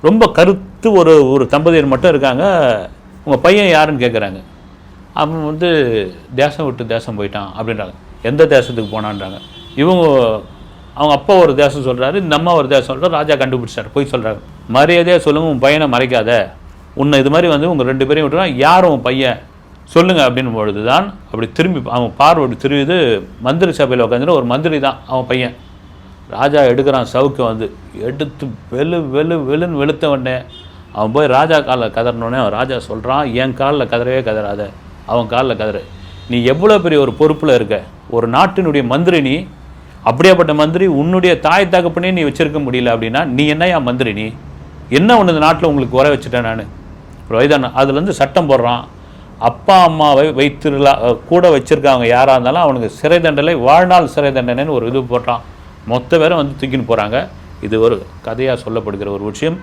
ரொம்ப கருத்து ஒரு ஒரு தம்பதியர் மட்டும் இருக்காங்க. உங்கள் பையன் யாருன்னு கேட்குறாங்க. அவன் வந்து தேசம் விட்டு தேசம் போயிட்டான் அப்படின்றாங்க. எந்த தேசத்துக்கு போனான்றாங்க. இவங்க அவங்க அப்பா ஒரு தேசம் சொல்கிறாரு, இந்த அம்மா ஒரு தேசம் சொல்கிறார். ராஜா கண்டுபிடிச்சார், போய் சொல்கிறாரு. மரியாதையாக சொல்லுங்கள், உன் பையனை மறைக்காத, உன்னை இது மாதிரி வந்து உங்கள் 2 பேரையும் விட்டுனா யாரும் உன் பையன் சொல்லுங்கள் அப்படின்னு பொழுது தான் அப்படி திரும்பி அவன் பார்வை திரும்பி மந்திரி சபையில் உட்காந்துட்டு ஒரு மந்திரி தான் அவன் பையன். ராஜா எடுக்கிறான் சவுக்கு வந்து எடுத்து வெளுன்னு வெளுத்த உடனே அவன் போய் ராஜா காலில் கதறினோடனே அவன் ராஜா சொல்கிறான், என் காலில் கதறவே கதறாத, அவன் காலில் கதறு. நீ எவ்வளோ பெரிய ஒரு பொறுப்பில் இருக்க, ஒரு நாட்டினுடைய மந்திரி நீ. அப்படியேப்பட்ட மந்திரி உன்னுடைய தாய் தகப்பனே நீ வச்சிருக்க முடியல அப்படின்னா நீ என்னையா மந்திரி? நீ என்ன ஒன்று இந்த நாட்டில் உங்களுக்கு வர வச்சுட்டேன் நான் ஒரு வயதான. அதுலேருந்து சட்டம் போடுறான், அப்பா அம்மாவை கூட வச்சுருக்காங்க யாராக இருந்தாலும் அவனுக்கு சிறை தண்டனை, வாழ்நாள் சிறை தண்டனைன்னு ஒரு இது போடுறான். மொத்த பேரை வந்து தூக்கின்னு போகிறாங்க. இது ஒரு கதையாக சொல்லப்படுகிற ஒரு விஷயம்.